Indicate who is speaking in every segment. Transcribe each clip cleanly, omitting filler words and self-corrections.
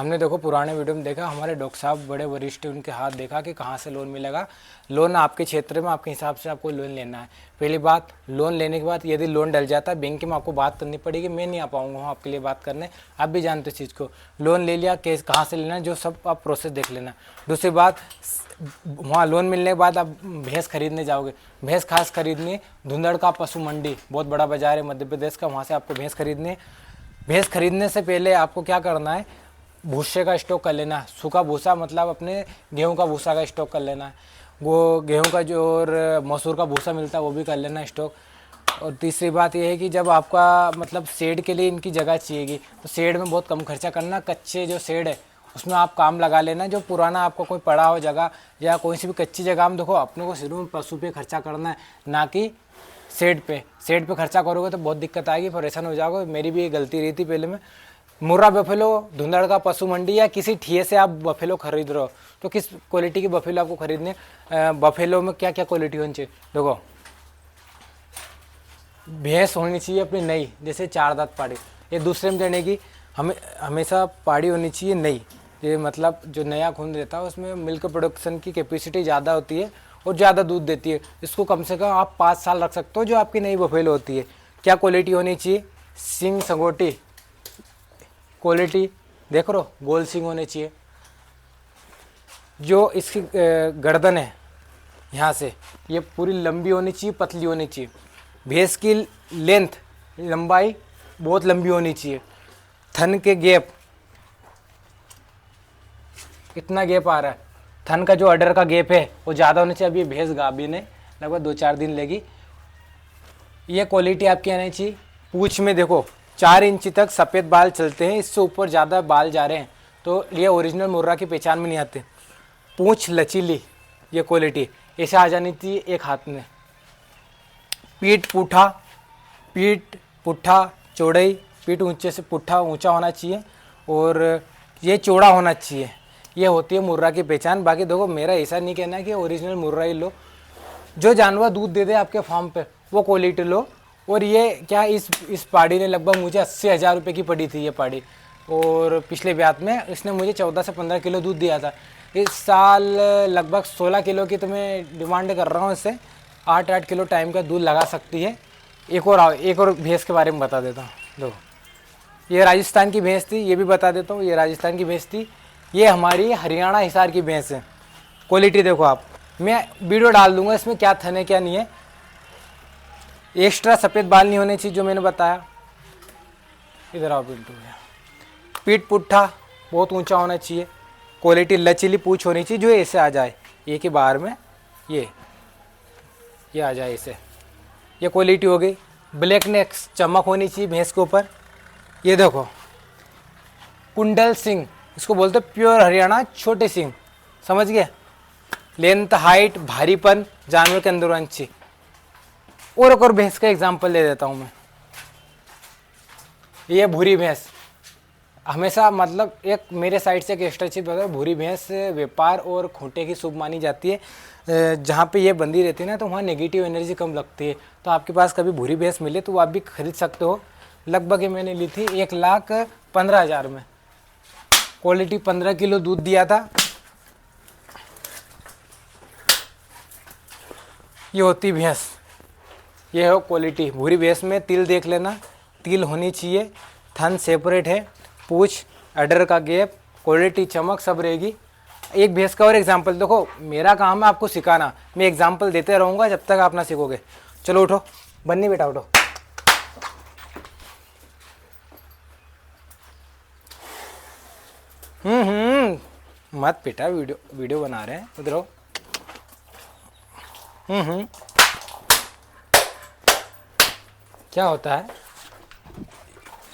Speaker 1: हमने देखो पुराने वीडियो में देखा, हमारे डॉक्टर साहब बड़े वरिष्ठ उनके हाथ देखा कि कहाँ से लोन मिलेगा। लोन आपके क्षेत्र में आपके हिसाब से आपको लोन लेना है। पहली बात, लोन लेने के बाद यदि लोन डल जाता है बैंक में आपको बात करनी पड़ेगी, मैं नहीं आ पाऊँगा वहाँ आपके लिए बात करने, आप भी जानते हो चीज़ को। लोन ले लिया, केस कहाँ से लेना है जो सब आप प्रोसेस देख लेना। दूसरी बात, वहाँ लोन मिलने के बाद आप भैंस खरीदने जाओगे, भैंस खास खरीदनी है धुंधड़ का पशु मंडी, बहुत बड़ा बाजार है मध्य प्रदेश का, वहाँ से आपको भैंस खरीदनी है। भैंस खरीदने से पहले आपको क्या करना है, भूसे का स्टॉक कर लेना है। सूखा भूसा मतलब अपने गेहूं का भूसा का स्टॉक कर लेना है। वो गेहूं का जो और मसूर का भूसा मिलता है वो भी कर लेना स्टॉक। और तीसरी बात ये है कि जब आपका मतलब शेड के लिए इनकी जगह चाहिएगी तो शेड में बहुत कम खर्चा करना। कच्चे जो शेड है उसमें आप काम लगा लेना, जो पुराना आपका कोई पड़ा हो जगह या कोई सी भी कच्ची जगह में। देखो अपने को शुरू में पशु पे खर्चा करना है, ना कि शेड पे खर्चा करोगे तो बहुत दिक्कत आएगी, परेशान हो जाओगे। मेरी भी ये गलती रही थी पहले में। मुर्रा बफेलो, धुंधड़ का पशु मंडी या किसी ठिए से आप बफेलो खरीद रहे हो तो किस क्वालिटी की बफेलो आपको खरीदने। बफेलो में क्या क्या क्वालिटी होनी चाहिए, देखो भैंस होनी चाहिए अपनी नई, जैसे 4 दांत पाड़ी। ये दूसरे में देने की हमेशा पाड़ी होनी चाहिए नई, ये मतलब जो नया खून देता है उसमें मिल्क प्रोडक्शन की कैपेसिटी ज़्यादा होती है और ज़्यादा दूध देती है। इसको कम से कम आप 5 साल रख सकते हो, जो आपकी नई बफेलो होती है। क्या क्वालिटी होनी चाहिए, सींग संगोटी क्वालिटी देख रहे हो, गोल सींग होने चाहिए। जो इसकी गर्दन है यहाँ से ये पूरी लंबी होनी चाहिए, पतली होनी चाहिए। भैंस की लेंथ लंबाई बहुत लंबी होनी चाहिए। थन के गैप, इतना गैप आ रहा है। थन का जो अडर का गैप है वो ज़्यादा होना चाहिए। अभी भैंस गाभिन है, लगभग 2-4 दिन लेगी। ये क्वालिटी आपकी आनी चाहिए। पूंछ में देखो 4 इंच तक सफ़ेद बाल चलते हैं, इससे ऊपर ज़्यादा बाल जा रहे हैं तो ये ओरिजिनल मुर्रा की पहचान में नहीं आते। पूंछ लचीली, ये क्वालिटी ऐसे आ जानी चाहिए एक हाथ में। पीठ पुट्ठा चौड़ाई, पीठ ऊंचे से पुट्ठा ऊंचा होना चाहिए और ये चौड़ा होना चाहिए। ये होती है मुर्रा की पहचान। बाकी देखो मेरा ऐसा नहीं कहना है कि ओरिजिनल मुर्रा ही लो, जो जानवर दूध दे दे आपके फार्म पे वो क्वालिटी लो। और ये क्या इस पाड़ी ने लगभग मुझे 80,000 रुपये की पड़ी थी ये पाड़ी, और पिछले ब्यात में इसने मुझे 14 से 15 किलो दूध दिया था। इस साल लगभग 16 किलो की तो मैं डिमांड कर रहा हूँ, इससे 8-8 किलो टाइम का दूध लगा सकती है। एक और भैंस के बारे में बता देता हूँ। देखो ये राजस्थान की भैंस थी, ये भी बता देता हूँ, ये राजस्थान की भैंस थी। ये हमारी हरियाणा हिसार की भैंस है। क्वालिटी देखो आप, मैं वीडियो डाल दूंगा इसमें क्या थन है क्या नहीं है। एक्स्ट्रा सफ़ेद बाल नहीं होने चाहिए जो मैंने बताया। इधर आओ बिल्टू भैया। पीठ पुट्ठा बहुत ऊंचा होना चाहिए। क्वालिटी लचीली पूंछ होनी चाहिए, जो ऐसे आ जाए एक ही बार में, ये आ जाए ऐसे। ये क्वालिटी हो गई। ब्लैक नेक चमक होनी चाहिए भैंस के ऊपर। ये देखो कुंडल सिंह, इसको बोलते प्योर हरियाणा छोटे सिंह, समझ गए। लेंथ, हाइट, भारीपन जानवर के अंदर अच्छी। और एक और भैंस का एग्जांपल ले देता हूँ मैं। ये भूरी भैंस हमेशा मतलब एक मेरे साइड से एक एक्स्ट्रा चीज बता, भूरी भैंस व्यापार और खूंटे की शुभ मानी जाती है। जहाँ पे ये बंदी रहती है ना तो वहाँ नेगेटिव एनर्जी कम लगती है। तो आपके पास कभी भूरी भैंस मिले तो वो आप भी खरीद सकते हो। लगभग ये मैंने ली थी 1,15,000 में। क्वालिटी 15 किलो दूध दिया था। ये होती भैंस, ये है क्वालिटी। भूरी भैंस में तिल देख लेना, तिल होनी चाहिए। थन सेपरेट है, पूछ, अडर का गैप, क्वालिटी, चमक सब रहेगी। एक भैंस का और एग्जांपल देखो, मेरा काम है आपको सिखाना, मैं एग्जांपल देते रहूँगा जब तक आप ना सीखोगे। चलो उठो, बन्नी बेटा उठो। मत बेटा, वीडियो बना रहे हैं, उधर आओ। क्या होता है,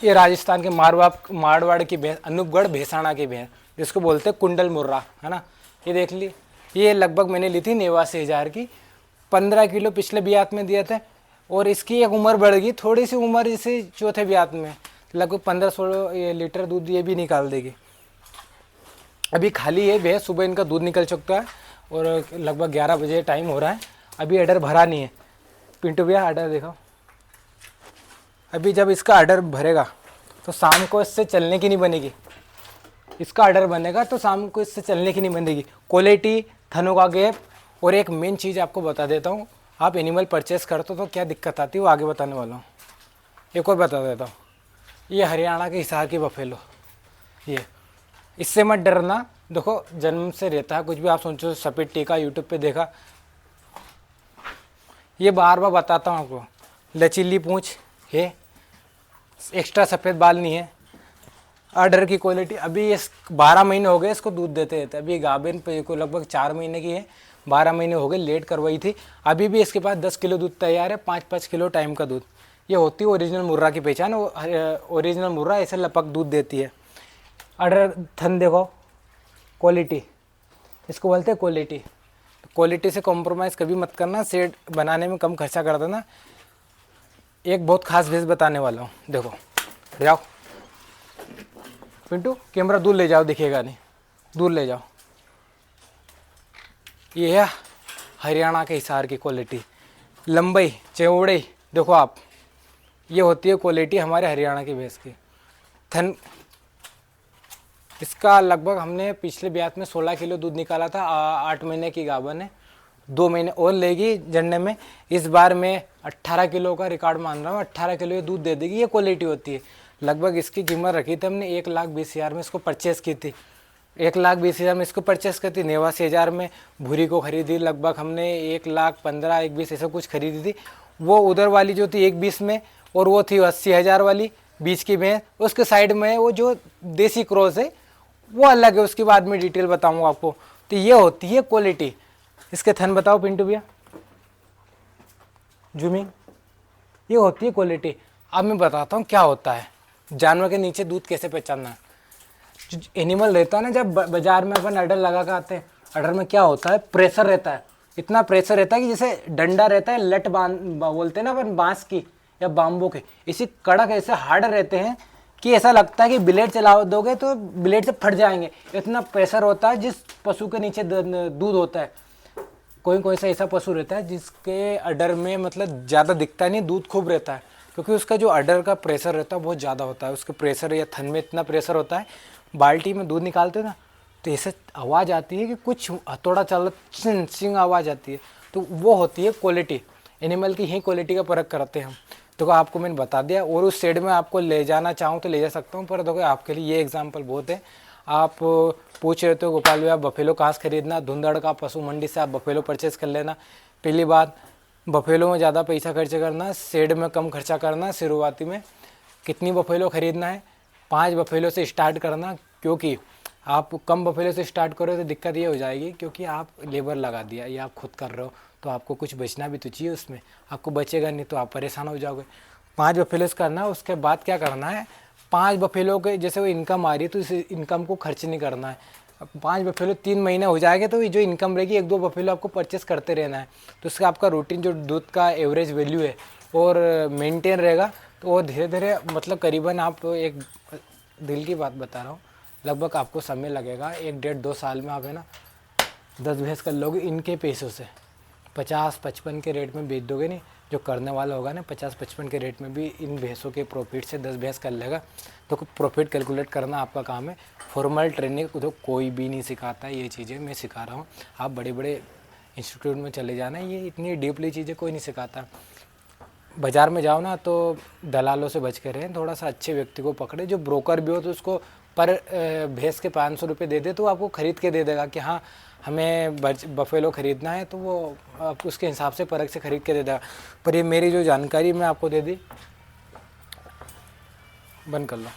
Speaker 1: ये राजस्थान के मारवाड़ की भैंस, अनूपगढ़ भैंसाना की भैंस, जिसको बोलते हैं कुंडल मुर्रा, है ना। ये देख ली, ये लगभग मैंने ली थी 89,000 की। 15 किलो पिछले ब्यात में दिए थे और इसकी एक उम्र बढ़ गई, थोड़ी सी उम्र इसे चौथे ब्यात में लगभग 15-16 लीटर दूध ये भी निकाल देगी। अभी खाली है भैंस, सुबह इनका दूध निकल चुका है और लगभग 11 बजे टाइम हो रहा है। अभी अडर भरा नहीं है। पिंटू भैया अडर देखो, अभी जब इसका अडर भरेगा तो शाम को इससे चलने की नहीं बनेगी। इसका ऑर्डर बनेगा तो शाम को इससे चलने की नहीं बनेगी। क्वालिटी, थनों का गैप, और एक मेन चीज़ आपको बता देता हूँ, आप एनिमल परचेस करते हो तो क्या दिक्कत आती है वो आगे बताने वाला हूँ। एक और बता देता हूँ, ये हरियाणा के हिसार की बफेलो, ये इससे मत डरना। देखो जन्म से रहता है, कुछ भी आप सोचो सफ़ेद टीका यूट्यूब पे देखा, ये बार बार बताता हूँ आपको, लचीली पूंछ है, एक्स्ट्रा सफ़ेद बाल नहीं है, ऑर्डर की क्वालिटी। अभी ये 12 महीने हो गए इसको दूध देते रहते, अभी गाभिन पे को लगभग 4 महीने की है, 12 महीने हो गए, लेट करवाई थी। अभी भी इसके पास 10 किलो दूध तैयार है, 5-5 किलो टाइम का दूध। ये होती है ओरिजिनल मुर्रा की पहचान। ओरिजिनल मुर्रा ऐसे लपक दूध देती है। ऑर्डर थन देखो, क्वालिटी, इसको बोलते हैं क्वालिटी। क्वालिटी से कॉम्प्रोमाइज़ कभी मत करना, सेट बनाने में कम खर्चा कर देना। एक बहुत खास भेज बताने वाला हूँ, देखो जाओ पिंटू, कैमरा दूर ले जाओ, दिखेगा नहीं, दूर ले जाओ। ये है हरियाणा के हिसार की क्वालिटी, लंबाई चौड़ाई देखो आप, ये होती है क्वालिटी हमारे हरियाणा की भैंस की। थन इसका लगभग हमने पिछले ब्यात में 16 किलो दूध निकाला था। 8 महीने की गाभन है, 2 महीने और लेगी जनने में। इस बार मैं 18 किलो का रिकॉर्ड मान रहा हूँ, 18 किलो ये दूध दे देगी। ये क्वालिटी होती है। लगभग इसकी कीमत रखी थी हमने 1,20,000 में इसको परचेज़ की थी, 1,20,000 में इसको परचेस करती। 89,000 में भूरी को खरीदी, लगभग हमने 1,15,000 1,20,000 ऐसा कुछ खरीदी थी। वो उधर वाली जो थी 1,20,000 में, और वो थी 80,000 वाली बीच की भैंस। उसके साइड में वो जो देसी क्रॉस है वो अलग है, उसके बाद में डिटेल बताऊंगा आपको। तो ये होती है क्वालिटी। इसके थन बताओ पिंटू भैया, जूमिंग, ये होती है क्वालिटी। अब मैं बताता हूँ क्या होता है जानवर के नीचे दूध कैसे पहचानना है। जो एनिमल रहता है ना, जब बाजार में अपन अडर लगा के आते हैं, अडर में क्या होता है, प्रेशर रहता है, इतना प्रेशर रहता है कि जैसे डंडा रहता है, लट बोलते हैं ना अपन बांस की या बाम्बू के, इसी कड़क ऐसे हार्ड रहते हैं कि ऐसा लगता है कि ब्लेड चला दोगे तो ब्लेड से फट जाएंगे, इतना प्रेशर होता है जिस पशु के नीचे दूध होता है। कोई सा ऐसा पशु रहता है जिसके अडर में मतलब ज़्यादा दिखता नहीं, दूध खूब रहता है, क्योंकि उसका जो अडर का प्रेशर रहता है बहुत ज़्यादा होता है। उसके प्रेशर या थन में इतना प्रेशर होता है, बाल्टी में दूध निकालते हो ना तो ऐसे आवाज़ आती है कि कुछ हथौड़ा चल चिंग आवाज़ आती है, तो वो होती है क्वालिटी। एनिमल की ही क्वालिटी का परख करते हैं हम। तो आपको मैंने बता दिया, और उस साइड में आपको ले जाना चाहूँ तो ले जा सकता हूँ, पर देखो आपके लिए ये एग्जाम्पल बहुत है। आप पूछ रहे हो गोपाल भैया बफेलो कहाँ से खरीदना, धुंधड़ का पशु मंडी से आप बफेलो परचेज़ कर लेना। पहली बात, बफेलो में ज़्यादा पैसा खर्च करना, शेड में कम खर्चा करना। शुरुआती में कितनी बफेलो खरीदना है, 5 बफेलो से स्टार्ट करना, क्योंकि आप कम बफेलो से स्टार्ट करो तो दिक्कत ये हो जाएगी क्योंकि आप लेबर लगा दिया या आप खुद कर रहे हो, तो आपको कुछ बचना भी तो चाहिए उसमें, आपको बचेगा नहीं तो आप परेशान हो जाओगे। 5 बफेलो से करना है। उसके बाद क्या करना है, 5 बफेलो के जैसे वो इनकम आ रही है तो इस इनकम को खर्च नहीं करना है। 5 बफेलो 3 महीने हो जाएंगे तो ये जो इनकम रहेगी 1-2 बफेलो आपको परचेस करते रहना है। तो उसका आपका रूटीन जो दूध का एवरेज वैल्यू है और मेंटेन रहेगा, तो वो धीरे धीरे मतलब करीबन आप एक दिल की बात बता रहा हूँ, लगभग आपको समय लगेगा 1-1.5-2 साल में आप है ना 10 भैंस कर लोगे इनके पैसों से। 50-55 के रेट में बेच दोगे नहीं, जो करने वाला होगा ना 50-55 के रेट में भी इन भैंसों के प्रॉफिट से 10 भैंस कर लेगा। तो प्रॉफिट कैलकुलेट करना आपका काम है। फॉर्मल ट्रेनिंग तो कोई भी नहीं सिखाता है, ये चीज़ें मैं सिखा रहा हूँ। आप बड़े बड़े इंस्टीट्यूट में चले जाना, ये इतनी डीपली चीज़ें कोई नहीं सिखाता। बाज़ार में जाओ ना तो दलालों से बच के रहें, थोड़ा सा अच्छे व्यक्ति को पकड़े जो ब्रोकर भी हो, तो उसको पर भैंस के 500 रुपये दे दे तो आपको ख़रीद के दे देगा कि हाँ हमें बफेलो ख़रीदना है, तो वो आप उसके हिसाब से परख से ख़रीद के दे देगा। पर ये मेरी जो जानकारी मैं आपको दे दी, बंद कर लो।